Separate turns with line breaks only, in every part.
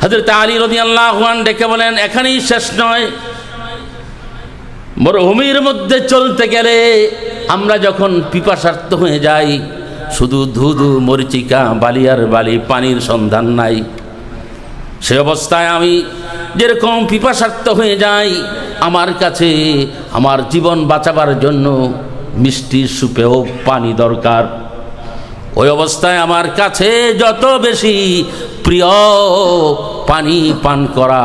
হযরত আলী রাদিয়াল্লাহু আনহু ডেকে বলেন, এখানেই শেষ নয়, মরুভূমির মধ্যে চলতে গেলে আমরা যখন পিপাসার্ত হয়ে যাই, শুধু ধুধু মরিচিকা, বালি আর বালি, পানির সন্ধান নাই। সে অবস্থায় আমি যেরকম পিপাসার্ত হয়ে যাই, আমার কাছে আমার জীবন বাঁচাবার জন্য মিষ্টি সুপেয় পানি দরকার। ওই অবস্থায় আমার কাছে যত বেশি প্রিয় পানি পান করা,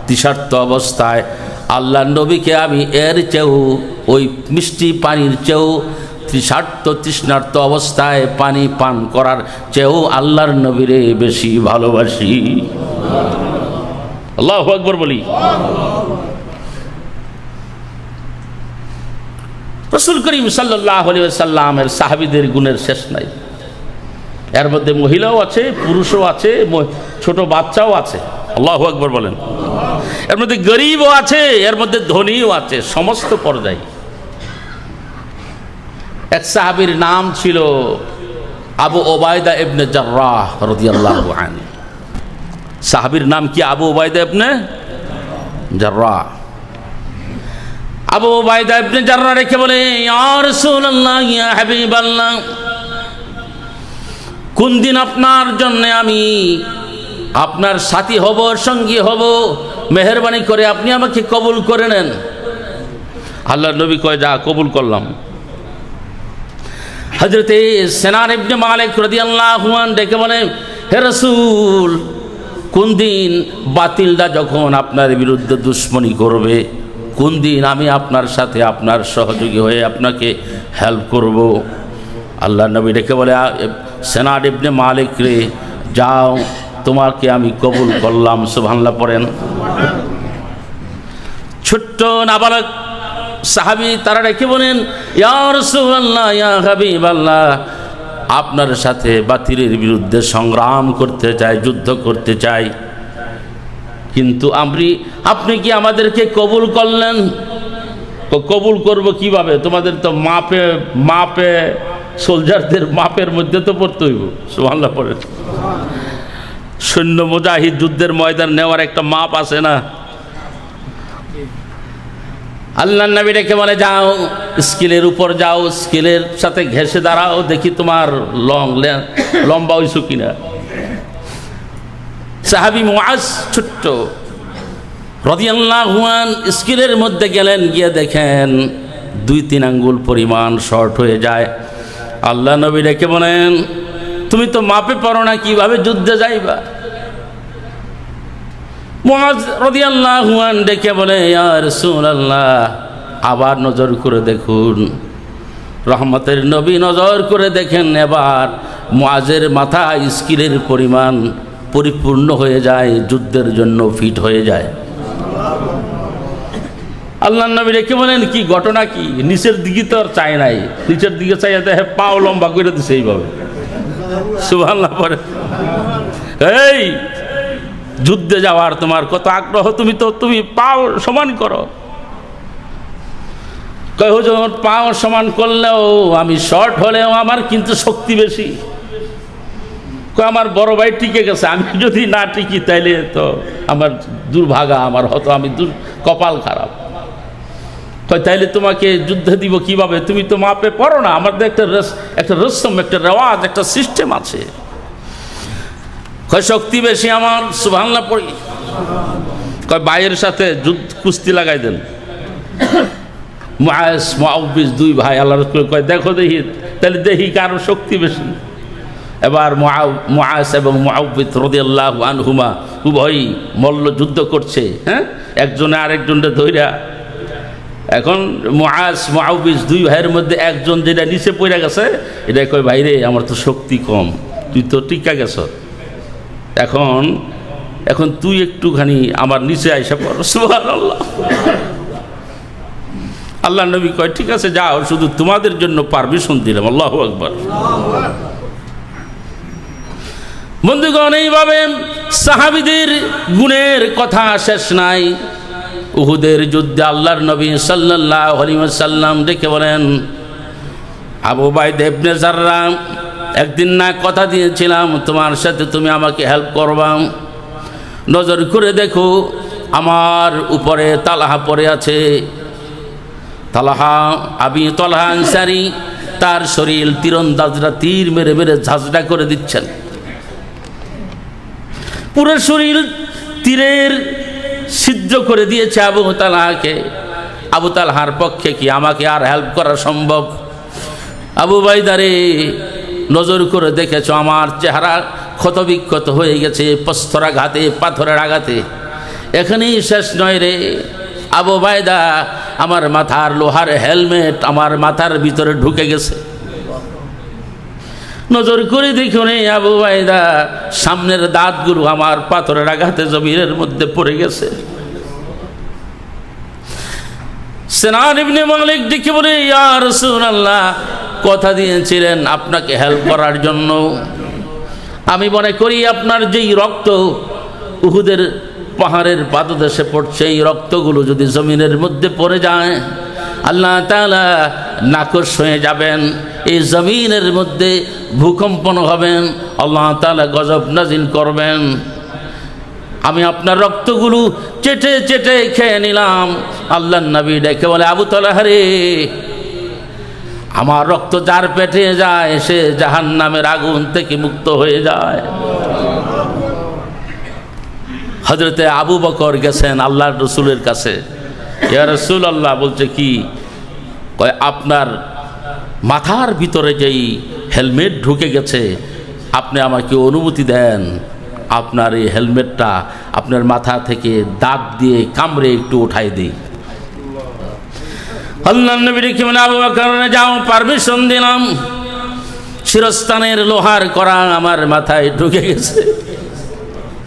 তৃষার্ত অবস্থায় আল্লাহ নবীকে আমি এর চেয়েও, ওই মিষ্টি পানির চেয়েও, তৃষ্ণার্ত অবস্থায় পানি পান করার চেয়েও আল্লাহর নবীরে বেশি ভালোবাসি। আল্লাহু আকবার বলি। রাসূল করিম সাল্লাল্লাহু আলাইহি ওয়াসাল্লামের সাহাবীদের গুণের শেষ নাই। এর মধ্যে মহিলাও আছে, পুরুষও আছে, ছোট বাচ্চাও আছে। আল্লাহু আকবার বলেন। এর মধ্যে গরিবও আছে, এর মধ্যে ধনীও আছে, সমস্ত পর্যায়ে। এক সাহাবীর নাম ছিল আবু ওবায়দা ইবনে জাররাহ রাদিয়াল্লাহু আনহু। সাহাবীর নাম কি? আবু ওবায়দা ইবনে জাররাহ। আবু ওবায়দা ইবনে জাররাহ রেখে বলে, ইয়া রাসূলুল্লাহ, ইয়া হাবিবাল্লাহ, কোন দিন আপনার জন্য আমি আপনার সাথী হব, সঙ্গী হব, মেহেরবানি করে আপনি আমাকে কবুল করে নেন। আল্লাহর নবী কয়, যা, কবুল করলাম। হযরতে সিনান ইবনে মালিক রাদিয়াল্লাহু আনহু ডেকে বলে, হে রাসূল, কোন দিন বাতিলরা যখন আপনার বিরুদ্ধে দুশমনি করবে, কোন দিন আমি আপনার সাথে আপনার সহযোগী হয়ে আপনাকে হেল্প করব। আল্লাহ নবী ডেকে বলে, সিনান ইবনে মালিক রে, যাও, তোমাকে আমি কবুল করলাম। সুবহানাল্লাহ পড়েন। ছোট্ট নাবালক সাহাবী তারা রেখে বলেন, ইয়া রাসূলুল্লাহ, ইয়া হাবিবাল্লাহ, আপনার সাথে বাতিলের বিরুদ্ধে সংগ্রাম করতে চাই, যুদ্ধ করতে চাই, কিন্তু আপনি কি আমাদেরকে কবুল করলেন? কবুল করব কিভাবে? তোমাদের তো মাপে সোলজারদের মাপের মধ্যে তো পড়তে হইব। সুবহানাল্লাহ পড়েন। সৈন্য মুজাহিদ যুদ্ধের ময়দান নেওয়ার একটা মাপ আছে না? আল্লাহর নবী ডেকে বলে, যাও, স্কেলের উপর যাও, স্কেলের সাথে ঘেঁষে দাঁড়াও, দেখি তোমার লম্বা হইছো কিনা। সাহাবী মুআজ ছোট্ট রাদিয়াল্লাহু আনহু স্কেলের মধ্যে গেলেন, গিয়ে দেখেন 2-3 আঙ্গুল পরিমাণ শর্ট হয়ে যায়। আল্লাহ নবী ডেকে বলেন, তুমি তো মাপে পারো না, কিভাবে যুদ্ধে যাইবা? মুআজ রাদিয়াল্লাহু আনহু ডেকে বলে, ইয়া রাসূলুল্লাহ, আবার নজর করে দেখুন। রহমতের নবী নজর করে দেখেন, এবার মুআজের মাথা স্কিলের পরিমাণ পরিপূর্ণ হয়ে যায়, যুদ্ধের জন্য ফিট হয়ে যায়। আল্লাহর নবী ডেকে বলেন, কি ঘটনা কি? নিচের দিকে তো আর চাই নাই, নিচের দিকে চাই দেখে পাও লম্বা করে দিছে এইভাবে। সুবহানাল্লাহ পড়ে। এই যুদ্ধে যাওয়ার তোমার কত আগ্রহ, তুমি পাও সমান করো। কয়, হুজুর, পাও সমান করলেও আমি শর্ট হলেও আমার কিন্তু শক্তি বেশি। কয়, আমার বড় ভাই টিকে গেছে, আমি যদি না টিকি তাইলে তো আমার দুর্ভাগা, আমার হতো, আমি কপাল খারাপ। কয়, তাইলে তোমাকে যুদ্ধে দিব কিভাবে? তুমি তো মাপে পড়ো না, আমাদের একটা রসম, একটা রেওয়াজ, একটা সিস্টেম আছে। কয়, শক্তি বেশি আমার। সুবহানাল্লাহ পড়ি। কয়, ভাইয়ের সাথে কুস্তি লাগাই দেন। মুআজ, মুআউবিস 2 ভাই। আল্লাহ রাসূল কয়, দেখো দেখি, তাহলে দেখি কারো শক্তি বেশি। এবার মুআজ এবং মুআউবিস রাদিয়াল্লাহু আনহুমা উভয়ই মল্ল যুদ্ধ করছে। হ্যাঁ, একজনে আরেকজনকে ধইরা। এখন মুআজ, মুআউবিস 2 ভাইয়ের মধ্যে একজন যেটা নিচে পড়ে গেছে, এটা কয়, ভাইরে, আমার তো শক্তি কম, তুই তো টিকা গেছ, এখন তুই একটুখানি আমার নিচে আইসা পড়। সুবহানাল্লাহ। আল্লাহ নবী কয়, ঠিক আছে, যাও, শুধু তোমাদের জন্য পারমিশন দিলাম। আল্লাহু আকবার। বন্ধুগণ, এইভাবে সাহাবীদের গুণের কথা শেষ নাই। উহুদের যুদ্ধে আল্লাহর নবী সাল্লাল্লাহু আলাইহি ওয়াসাল্লাম ডেকে বলেন, আবু উবাইদা ইবনে জাররাহ, একদিন না কথা দিয়েছিলাম তোমার সাথে তুমি আমাকে হেল্প করবা? নজর করে দেখো আমার উপরে তালহা পড়ে আছে। তালহা আবি তালহা আনসারী, তার শরীর তীরন্দাজরা তীর মেরে মেরে ঝাঁঝরা করে দিচ্ছেন। পুরো শরীর তীরের ছিদ্র করে দিয়েছে আবু তালহাকে। আবু তালহার পক্ষে কি আমাকে আর হেল্প করা সম্ভব? আবু বাইদারে, নজর করে দেখেছো আমার চেহারা ক্ষতবিক্ষত হয়ে গেছে প্রস্তরাঘাতে, পাথরের আঘাতে। এখানেই শেষ নয় রে আবু বাইদা, আমার মাথার লোহার হেলমেট আমার মাথার ভিতরে ঢুকে গেছে। নজর করে দেখুন আবু বাইদা, সামনের দাঁতগুলো আমার পাথরের আঘাতে জমিনের মধ্যে পড়ে গেছে। সিনান ইবনে মালিক ডেকে বলে, ইয়া রাসূলুল্লাহ, কথা দিয়েছিলেন আপনাকে হেল্প করার জন্য। আমি মনে করি আপনার যেই রক্ত উহুদের পাহাড়ের পাদদেশে পড়ছে, এই রক্তগুলো যদি জমিনের মধ্যে পড়ে যায়, আল্লাহ তাআলা নাকশ হয়ে যাবেন, এই জমিনের মধ্যে ভূকম্পন হবেন, আল্লাহ তাআলা গজব নাজিল করবেন। আমি আপনার রক্তগুলো চেটে চেটে খেয়ে নিলাম। আল্লাহর নবী ডেকে বলে, আবু তালহা রে, আমার রক্ত যার পেটে যায় সে জাহান্নামের আগুন থেকে মুক্ত হয়ে যায়। হযরতে আবু বকর গেছেন আল্লাহর রসুলের কাছে। ইয়া রাসূলুল্লাহ, বলছে কি? কয় আপনার মাথার ভিতরে যেই হেলমেট ঢুকে গেছে, আপনি আমাকে অনুমতি দেন আপনার এই হেলমেটটা আপনার মাথা থেকে দাঁত দিয়ে কামড়ে একটু উঠাই দিই। আল্লাহর নবী রেখে বলে, আবু বকর যাও, পারমিশন দিলাম। শিরস্থানের লোহার কড়া আমার মাথায় ঢুকে গেছে,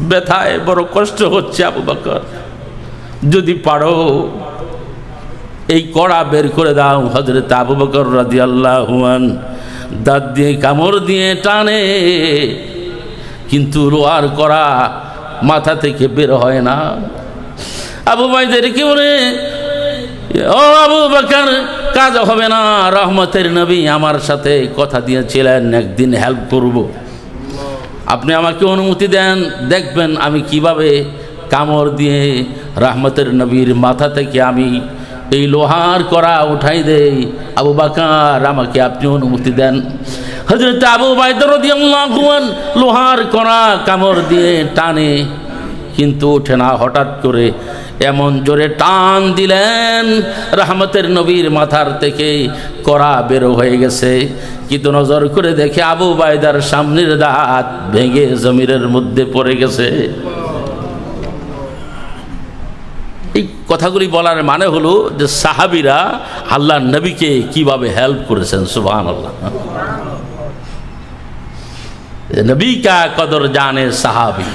ব্যথায় বড় কষ্ট হচ্ছে। আবু বকর, যদি পারো এই কড়া বের করে দাও। হযরত আবু বকর রাদিয়াল্লাহু আনহু দাঁত দিয়ে কামড় দিয়ে টানে, কিন্তু লোহার কড়া মাথা থেকে বের হয় না। আবু বাইদের কি বলে, ও আবু বকর, কাজ হবে না। রহমতের নবী আমার সাথে কথা দিয়েছিলেন একদিন হেল্প করব। আপনি আমাকে অনুমতি দেন, দেখবেন আমি কিভাবে কামড় দিয়ে রহমতের নবীর মাথা থেকে আমি এই লোহার কড়া উঠাই দেই। আবু বকর, আমাকে আপনি অনুমতি দেন। হযরত আবু বাইদা রাদিয়াল্লাহু আনহু লোহার কড়া কামড় দিয়ে টানে, কিন্তু ওঠে না। হঠাৎ করে এমন জোরে টান দিলেন, রহমতের নবীর মাথার থেকে কড়া বের হয়ে গেছে। কিন্তু নজর করে দেখে আবু বাইদার সামনের দাঁত ভেঙে জমিনের মধ্যে পড়ে গেছে। এই কথাগুলি বলার মানে হলো যে সাহাবীরা আল্লাহর নবীকে কিভাবে হেল্প করেছেন। সুবহানাল্লাহ। নবী কা কদর জানে সাহাবী,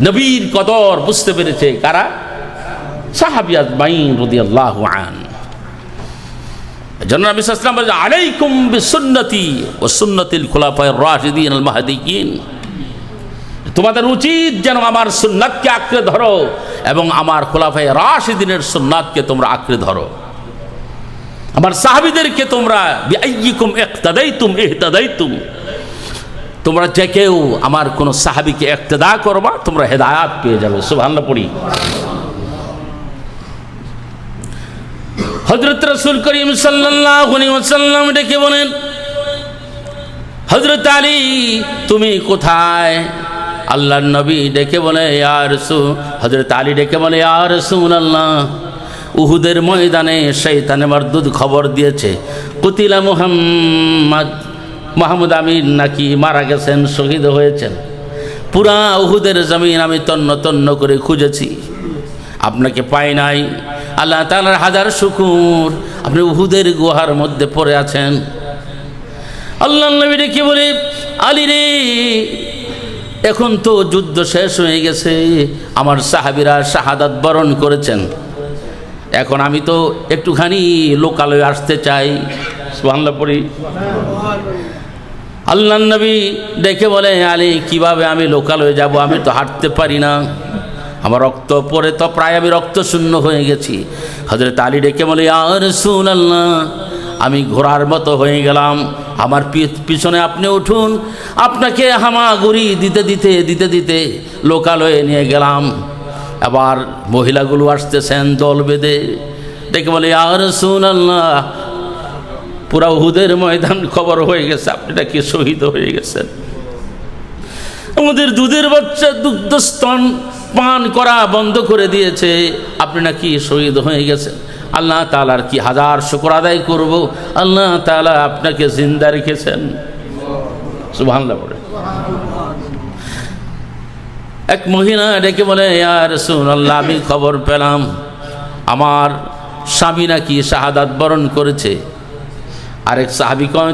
নবীর কদর বুঝতে পেরেছে কারা? সাহাবী আজমাইন রাদিয়াল্লাহু আনহু। এজন্য নবী সাল্লাল্লাহু আলাইহি ওয়াসাল্লাম বলেন, আলাইকুম বিসুন্নতি ওয়া সুন্নাতিল খুলাফায়ে রাশিদিন আল মাহদিয়িন। তোমাদের উচিত যেন আমার সুন্নাতকে আঁকড়ে ধরো এবং আমার খুলাফায়ে রাশিদিনের সুন্নাতকে তোমরা আঁকড়ে ধরো। আমার সাহাবীদেরকে তোমরা বিআইয়িকুম ইক্তাদাইতুম ইহতাদাইতুম, তোমরা যে কেউ আমার কোন সাহাবীকে ইক্তেদা করবা, তোমরা হেদায়েত পেয়ে যাবে। সুবহানাল্লাহ পড়ি। হযরত রাসূল করিম সাল্লাল্লাহু আলাইহি ওয়াসাল্লাম ডেকে বলেন, হযরত আলী তুমি কোথায়? আল্লাহর নবী ডেকে বলে, ইয়া রাসূল। হযরত আলী ডেকে বলে, ইয়া রাসূলুল্লাহ, উহুদের ময়দানে শয়তানে মারদুদ খবর দিয়েছে কুতিলা মুহাম্মদ আমিন নাকি মারা গেছেন, শহীদ হয়েছেন। পুরা উহুদের জমিন আমি তন্ন তন্ন করে খুঁজেছি, আপনাকে পাই নাই। আল্লাহ তাআলার হাজার শুকর, আপনি উহুদের গুহার মধ্যে পড়ে আছেন। আল্লাহর নবী ডেকে বলে, আলী রে, এখন তো যুদ্ধ শেষ হয়ে গেছে, আমার সাহাবীরা শাহাদাত বরণ করেছেন, এখন আমি তো একটুখানি লোকালয়ে আসতে চাই। সুবহানাল্লাহ পড়ি। আল্লাহর নবী ডেকে বলে, আলী কিভাবে আমি লোকালয়ে যাব? আমি তো হাঁটতে পারি না, আমার রক্ত পরে তো প্রায় আমি রক্ত শূন্য হয়ে গেছি। হযরত আলী ডেকে বলে, ইয়া রাসূলুল্লাহ, আমি ঘোড়ার মতো হয়ে গেলাম, আমার পিছনে আপনি উঠুন। আপনাকে হামাগুড়ি দিতে দিতে দিতে দিতে লোকালয়ে নিয়ে গেলাম। আবার মহিলাগুলো আসতেছেন দল বেঁধে, ডেকে বলে ইয়া রাসূলুল্লাহ, পুরা উহুদের ময়দান খবর হয়ে গেছে, আপনি নাকি শহীদ হয়ে গেছেন। আমাদের দুধের বাচ্চা দুগ্ধস্তন পান করা বন্ধ করে দিয়েছে, আপনি নাকি শহীদ হয়ে গেছেন। আল্লাহ তাআলার কি হাজার শুকর আদায় করব, আল্লাহ তাআলা আপনাকে জিন্দা রেখেছেন। সুবহানাল্লাহ পড়ে। এক মহিলা ডেকে বলে ইয়া রাসূলুল্লাহ, আমি খবর পেলাম আমার স্বামী নাকি শাহাদাত বরণ করেছে। আরেক সাহাবী কয়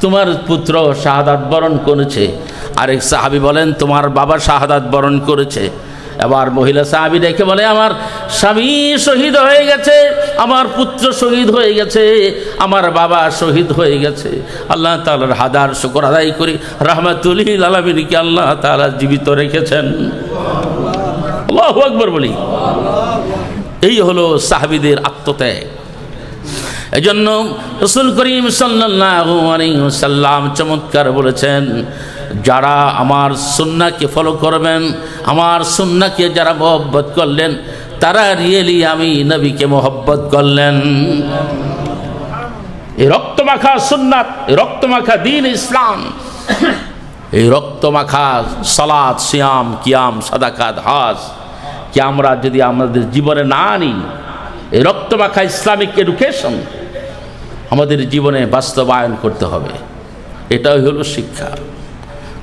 তোমার পুত্র শাহাদাত বরণ করেছে। আরেক সাহাবী বলেন তোমার বাবা শাহাদাত বরণ করেছে। এবার মহিলা সাহাবী ডেকে বলে আমার স্বামী শহীদ হয়ে গেছে, আমার পুত্র শহীদ হয়ে গেছে, আমার বাবা শহীদ হয়ে গেছে। আল্লাহ তাআলার হাজার শুকর আদায় করি, রাহমাতুল লিল আলামিনকে আল্লাহ তাআলা জীবিত রেখেছেন। আল্লাহু আকবার বলি। এই হলো সাহাবীদের আত্মত্যাগ। এজন্য রাসূল করিম সাল্লাল্লাহু আলাইহি ওয়াসাল্লাম চমৎকার বলেছেন, যারা আমার সুন্নাহকে ফলো করবেন, আমার সুন্নাহকে যারা মহব্বত করলেন, তারা রিয়েলি আমি নবীকে মহব্বত করলেন। এই রক্তমাখা সুন্নাত, এই রক্তমাখা দ্বীন ইসলাম, এই রক্তমাখা সালাত, সিয়াম, কিয়াম, সাদাকাত, হজ কি আমরা যদি আমাদের জীবনে না আনি, এই রক্তমাখা ইসলামিক এডুকেশন আমাদের জীবনে বাস্তবায়ন করতে হবে। এটাই হলো শিক্ষা।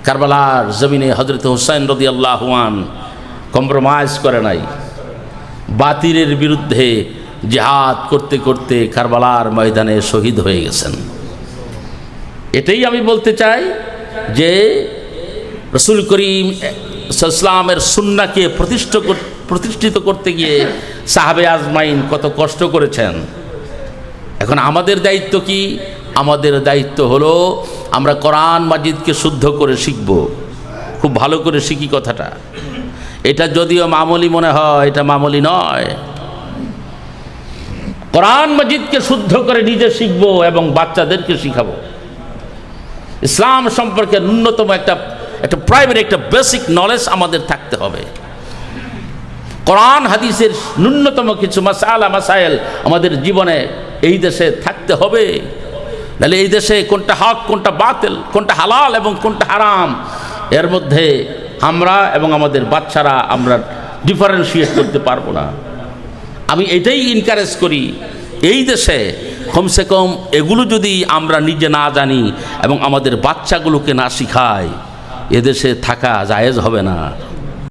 কারবালার জমিনে হযরত হুসাইন রাদিয়াল্লাহু আনহু কম্প্রোমাইজ করে নাই, বাতিলের বিরুদ্ধে জিহাদ করতে করতে কারবালার ময়দানে শহীদ হয়ে গেছেন। এটাই আমি বলতে চাই যে রাসূল করিম ইসলামের সুন্নাহকে প্রতিষ্ঠিত করতে গিয়ে সাহাবে আজমাইন কত কষ্ট করেছেন। এখন আমাদের দায়িত্ব কি? আমাদের দায়িত্ব হলো আমরা কোরআন মাজিদকে শুদ্ধ করে শিখব, খুব ভালো করে শিখি কথাটা। এটা যদিও মামুলি মনে হয়, এটা মামুলি নয়। কোরআন মাজিদকে শুদ্ধ করে নিজে শিখব এবং বাচ্চাদেরকে শিখাবো। ইসলাম সম্পর্কে ন্যূনতম একটা প্রাইমারি একটা বেসিক নলেজ আমাদের থাকতে হবে। কোরআন হাদিসের ন্যূনতম কিছু মাসাইল আমাদের জীবনে এই দেশে থাকতে হবে। নাহলে এই দেশে কোনটা হক, কোনটা বাতিল, কোনটা হালাল এবং কোনটা হারাম, এর মধ্যে আমরা এবং আমাদের বাচ্চারা আমরা ডিফারেন্সিয়েট করতে পারবো না। আমি এটাই এনকারেজ করি, এই দেশে কমসে কম এগুলো যদি আমরা নিজে না জানি এবং আমাদের বাচ্চাগুলোকে না শিখাই, এদেশে থাকা জায়েজ হবে না।